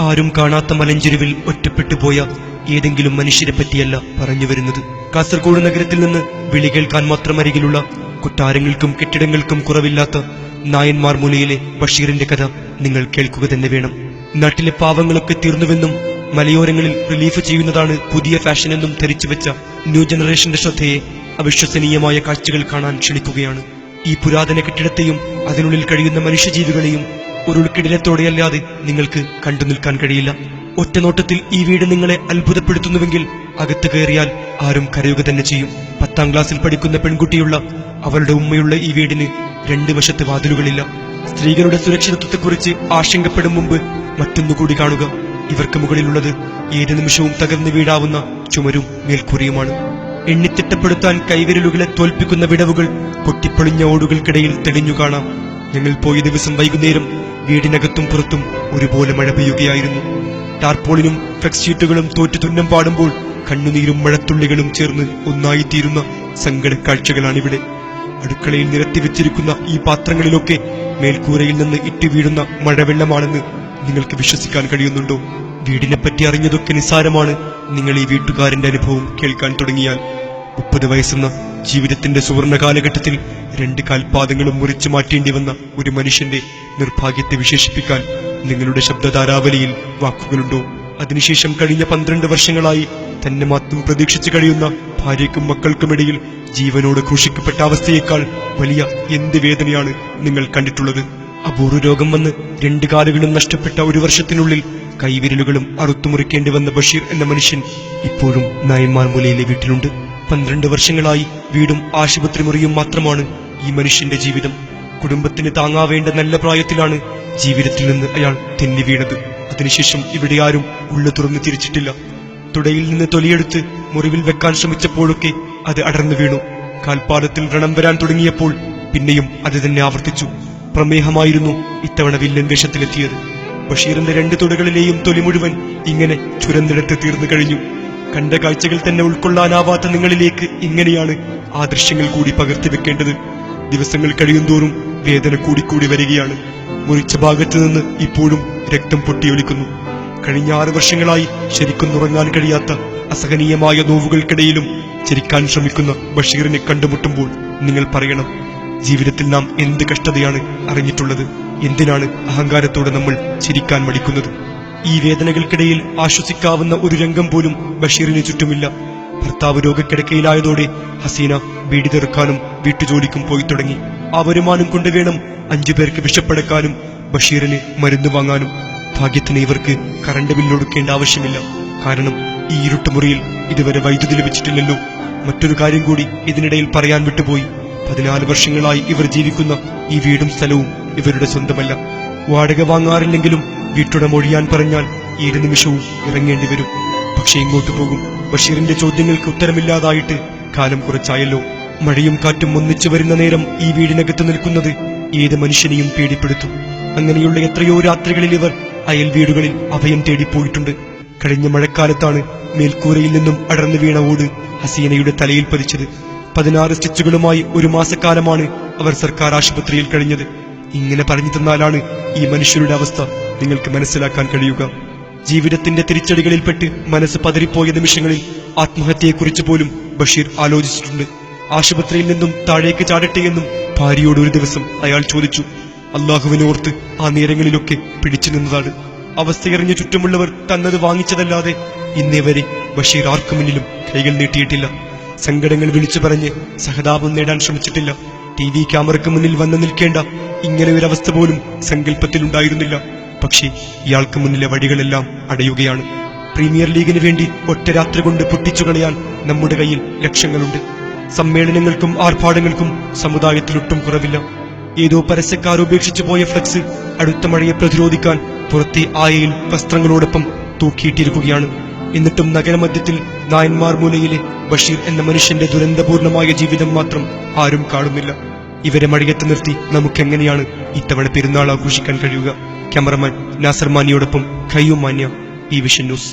ആരും കാണാത്ത മലഞ്ചെരുവിൽ ഒറ്റപ്പെട്ടുപോയ ഏതെങ്കിലും മനുഷ്യരെ പറ്റിയല്ല പറഞ്ഞു വരുന്നത്. കാസർഗോഡ് നഗരത്തിൽ നിന്ന് വിളി കേൾക്കാൻ മാത്രം അരികിലുള്ള കൊട്ടാരങ്ങൾക്കും കെട്ടിടങ്ങൾക്കും കുറവില്ലാത്ത നായന്മാർ മൂലയിലെ ബഷീറിന്റെ കഥ നിങ്ങൾ കേൾക്കുക തന്നെ വേണം. നാട്ടിലെ പാവങ്ങളൊക്കെ തീർന്നുവെന്നും മലയോരങ്ങളിൽ റിലീഫ് ചെയ്യുന്നതാണ് പുതിയ ഫാഷനെന്നും ധരിച്ചുവെച്ച ന്യൂ ജനറേഷന്റെ ശ്രദ്ധയെ അവിശ്വസനീയമായ കാഴ്ചകൾ കാണാൻ ക്ഷണിക്കുകയാണ്. ഈ പുരാതന കെട്ടിടത്തെയും അതിനുള്ളിൽ കഴിയുന്ന മനുഷ്യജീവികളെയും ഒരു ഉൾക്കിടിലത്തോടെയല്ലാതെ നിങ്ങൾക്ക് കണ്ടു നിൽക്കാൻ കഴിയില്ല. ഒറ്റനോട്ടത്തിൽ ഈ വീട് നിങ്ങളെ അത്ഭുതപ്പെടുത്തുന്നുവെങ്കിൽ അകത്ത് കയറിയാൽ ആരും കരയുക തന്നെ ചെയ്യും. 10ാം ക്ലാസ്സിൽ പഠിക്കുന്ന പെൺകുട്ടിയുള്ള അവളുടെ ഉമ്മയുള്ള ഈ വീടിന് 2 വശത്ത് വാതിലുകളില്ല. സ്ത്രീകളുടെ സുരക്ഷിതത്വത്തെക്കുറിച്ച് ആശങ്കപ്പെടും മുമ്പ് മറ്റൊന്നുകൂടി കാണുക. ഇവർക്ക് മുകളിലുള്ളത് ഏത് നിമിഷവും തകർന്നു വീഴാവുന്ന ചുമരും മേൽക്കൂരയുമാണ്. എണ്ണിത്തിട്ടപ്പെടുത്താൻ കൈവിരലുകളെ തോൽപ്പിക്കുന്ന വിടവുകൾ പൊട്ടിപ്പൊളിഞ്ഞ ഓടുകൾക്കിടയിൽ തെളിഞ്ഞു കാണാം. ഞങ്ങൾ പോയ ദിവസം വൈകുന്നേരം വീടിനകത്തും പുറത്തും ഒരുപോലെ മഴ പെയ്യുകയായിരുന്നു. ടാർപോളിനും ഫ്ലെക്സ് ഷീറ്റുകളും തോറ്റു തുന്നം പാടുമ്പോൾ കണ്ണുനീരും മഴത്തുള്ളികളും ചേർന്ന് ഒന്നായിത്തീരുന്ന സങ്കട കാഴ്ചകളാണിവിടെ. അടുക്കളയിൽ നിരത്തിവെച്ചിരിക്കുന്ന ഈ പാത്രങ്ങളിലൊക്കെ മേൽക്കൂരയിൽ നിന്ന് ഇട്ടുവീഴുന്ന മഴവെള്ളമാണെന്ന് നിങ്ങൾക്ക് വിശ്വസിക്കാൻ കഴിയുന്നുണ്ടോ? വീടിനെപ്പറ്റി അറിഞ്ഞതൊക്കെ നിസ്സാരമാണ്. നിങ്ങൾ ഈ വീട്ടുകാരന്റെ അനുഭവം കേൾക്കാൻ തുടങ്ങിയാൽ 30 വയസ്സെന്ന ജീവിതത്തിന്റെ സുവർണ കാലഘട്ടത്തിൽ 2 കാൽപാദങ്ങളും മുറിച്ചു മാറ്റേണ്ടി വന്ന ഒരു മനുഷ്യന്റെ നിർഭാഗ്യത്തെ വിശേഷിപ്പിക്കാൻ നിങ്ങളുടെ ശബ്ദധാരാവലിയിൽ വാക്കുകളുണ്ടോ? അതിനുശേഷം കഴിഞ്ഞ 12 വർഷങ്ങളായി തന്നെ മാത്രം പ്രതീക്ഷിച്ചു കഴിയുന്ന ഭാര്യയ്ക്കും മക്കൾക്കുമിടയിൽ ജീവനോട് ക്രൂശിക്കപ്പെട്ട അവസ്ഥയേക്കാൾ വലിയ എന്ത് വേദനയാണ് നിങ്ങൾ കണ്ടിട്ടുള്ളത്? അപൂർവ രോഗം വന്ന് 2 കാലുകളും നഷ്ടപ്പെട്ട 1 വർഷത്തിനുള്ളിൽ കൈവിരലുകളും അറുത്തുമുറിക്കേണ്ടി വന്ന ബഷീർ എന്ന മനുഷ്യൻ ഇപ്പോഴും നായന്മാർ മൂലയിലെ വീട്ടിലുണ്ട്. 12 വർഷങ്ങളായി വീടും ആശുപത്രി മുറിയും മാത്രമാണ് ഈ മനുഷ്യന്റെ ജീവിതം. കുടുംബത്തിന് താങ്ങാവേണ്ട നല്ല പ്രായത്തിലാണ് ജീവിതത്തിൽ നിന്ന് അയാൾ തെന്നി വീണത്. അതിനുശേഷം ഇവിടെ ആരും ഉള്ളു തുറന്ന് തിരിച്ചിട്ടില്ല. തുടയിൽ നിന്ന് തൊലിയെടുത്ത് മുറിവിൽ വെക്കാൻ ശ്രമിച്ചപ്പോഴൊക്കെ അത് അടർന്നു വീണു. കാൽപാദത്തിൽ വ്രണം വരാൻ തുടങ്ങിയപ്പോൾ പിന്നെയും അത് തന്നെ ആവർത്തിച്ചു. പ്രമേഹമായിരുന്നു ഇത്തവണ വില്ലൻ വേഷത്തിലെത്തിയത്. ബഷീറിന്റെ 2 തുടകളിലെയും തൊലി മുഴുവൻ ഇങ്ങനെ ചുരന്നെടുത്ത് തീർന്നു കഴിഞ്ഞു. കണ്ട കാഴ്ചകൾ തന്നെ ഉൾക്കൊള്ളാനാവാത്ത നിങ്ങളിലേക്ക് ഇങ്ങനെയാണ് ആ ദൃശ്യങ്ങൾ കൂടി പകർത്തിവെക്കേണ്ടത്. ദിവസങ്ങൾ കഴിയുന്തോറും വേദന കൂടിക്കൂടി വരികയാണ്. മുറിച്ച ഭാഗത്തു നിന്ന് ഇപ്പോഴും രക്തം പൊട്ടിയൊലിക്കുന്നു. കഴിഞ്ഞ 6 വർഷങ്ങളായി ശരിക്കും ഉറങ്ങാൻ കഴിയാത്ത അസഹനീയമായ നോവുകൾക്കിടയിലും ചിരിക്കാൻ ശ്രമിക്കുന്ന ബഷീറിനെ കണ്ടുമുട്ടുമ്പോൾ നിങ്ങൾ പറയണം, ജീവിതത്തിൽ നാം എന്ത് കഷ്ടതയാണ് അറിഞ്ഞിട്ടുള്ളത്? എന്തിനാണ് അഹങ്കാരത്തോടെ നമ്മൾ ചിരിക്കാൻ മടിക്കുന്നത്? ഈ വേദനകൾക്കിടയിൽ ആശ്വസിക്കാവുന്ന ഒരു രംഗം പോലും ബഷീറിന് ചുറ്റുമില്ല. ഭർത്താവ് രോഗക്കിടക്കയിലായതോടെ ഹസീന ബീഡി തെറുക്കാനും വീട്ടുജോലിക്കും പോയി തുടങ്ങി. ആ വരുമാനം കൊണ്ട് വേണം 5 പേർക്ക് വിഷപ്പെടുക്കാനും ബഷീറിന് മരുന്ന് വാങ്ങാനും. ഭാഗ്യത്തിന് ഇവർക്ക് കറണ്ട് ബില്ലൊടുക്കേണ്ട ആവശ്യമില്ല. കാരണം ഈ ഇരുട്ടുമുറിയിൽ ഇതുവരെ വൈദ്യുതി ലഭിച്ചിട്ടില്ലല്ലോ. മറ്റൊരു കാര്യം കൂടി ഇതിനിടയിൽ പറയാൻ വിട്ടുപോയി. 14 വർഷങ്ങളായി ഇവർ ജീവിക്കുന്ന ഈ വീടും സ്ഥലവും ഇവരുടെ സ്വന്തമല്ല. വാടക വാങ്ങാറില്ലെങ്കിലും വീട്ടുടമ ഒഴിയാൻ പറഞ്ഞാൽ 7 നിമിഷവും ഇറങ്ങേണ്ടി വരും. പക്ഷെ ഇങ്ങോട്ട് പോകും. ബഷീറിന്റെ ചോദ്യങ്ങൾക്ക് ഉത്തരമില്ലാതായിട്ട് കാലം കുറച്ചായല്ലോ. മഴയും കാറ്റും ഒന്നിച്ചു വരുന്ന നേരം ഈ വീടിനകത്ത് നിൽക്കുന്നത് ഏത് മനുഷ്യനെയും പേടിപ്പെടുത്തും. അങ്ങനെയുള്ള എത്രയോ രാത്രികളിൽ ഇവർ അയൽ വീടുകളിൽ അഭയം തേടിപ്പോയിട്ടുണ്ട്. കഴിഞ്ഞ മഴക്കാലത്താണ് മേൽക്കൂരയിൽ നിന്നും അടർന്നു വീണ ഓട് ഹസീനയുടെ തലയിൽ പതിച്ചത്. 16 സ്റ്റിച്ചുകളുമായി 1 മാസക്കാലമാണ് അവർ സർക്കാർ ആശുപത്രിയിൽ കഴിഞ്ഞത്. ഇങ്ങനെ പറഞ്ഞു തന്നാലാണ് ഈ മനുഷ്യരുടെ അവസ്ഥ നിങ്ങൾക്ക് മനസ്സിലാക്കാൻ കഴിയുക. ജീവിതത്തിന്റെ തിരിച്ചടികളിൽപ്പെട്ട് മനസ്സ് പതറിപ്പോയ നിമിഷങ്ങളിൽ ആത്മഹത്യയെക്കുറിച്ച് പോലും ബഷീർ ആലോചിച്ചിട്ടുണ്ട്. ആശുപത്രിയിൽ നിന്നും താഴേക്ക് ചാടട്ടെയെന്നും ഭാര്യയോട് ഒരു ദിവസം അയാൾ ചോദിച്ചു. അള്ളാഹുവിനെ ഓർത്ത് ആ നേരങ്ങളിലൊക്കെ പിടിച്ചു നിന്നതാണ്. അവസ്ഥയറിഞ്ഞ് ചുറ്റുമുള്ളവർ തന്നത് വാങ്ങിച്ചതല്ലാതെ ഇന്നേ വരെ ബഷീർ ആർക്കു മുന്നിലും കൈകൾ നീട്ടിയിട്ടില്ല. സങ്കടങ്ങൾ വിളിച്ചു പറഞ്ഞ് സഹതാപം നേടാൻ ശ്രമിച്ചിട്ടില്ല. TV ക്യാമറയ്ക്ക് മുന്നിൽ വന്നു നിൽക്കേണ്ട ഇങ്ങനെ ഒരവസ്ഥ പോലും സങ്കല്പത്തിലുണ്ടായിരുന്നില്ല. പക്ഷേ ഇയാൾക്ക് മുന്നിലെ വഴികളെല്ലാം അടയുകയാണ്. പ്രീമിയർ ലീഗിന് വേണ്ടി ഒറ്റ രാത്രി കൊണ്ട് പൊട്ടിച്ചു കളയാൻ നമ്മുടെ കയ്യിൽ ലക്ഷങ്ങളുണ്ട്. സമ്മേളനങ്ങൾക്കും ആർഭാടങ്ങൾക്കും സമുദായത്തിലൊട്ടും കുറവില്ല. ഏതോ പരസ്യക്കാർ ഉപേക്ഷിച്ചു പോയ ഫ്ലക്സ് അടുത്ത മഴയെ പ്രതിരോധിക്കാൻ പുറത്തെ ആയയിൽ വസ്ത്രങ്ങളോടൊപ്പം തൂക്കിയിട്ടിരിക്കുകയാണ്. എന്നിട്ടും നഗരമധ്യത്തിൽ നായന്മാർ മൂലയിലെ ബഷീർ എന്ന മനുഷ്യന്റെ ദുരന്തപൂർണമായ ജീവിതം മാത്രം ആരും കാണുന്നില്ല. ഇവരെ മഴയത്ത് നിർത്തി നമുക്കെങ്ങനെയാണ് ഇത്തവണ പെരുന്നാൾ ആഘോഷിക്കാൻ കഴിയുക? ക്യാമറമാൻ നാസർ മാനിയോടൊപ്പം ഖയ്യൂം മാന്യ, ഈ വിഷൻ ന്യൂസ്.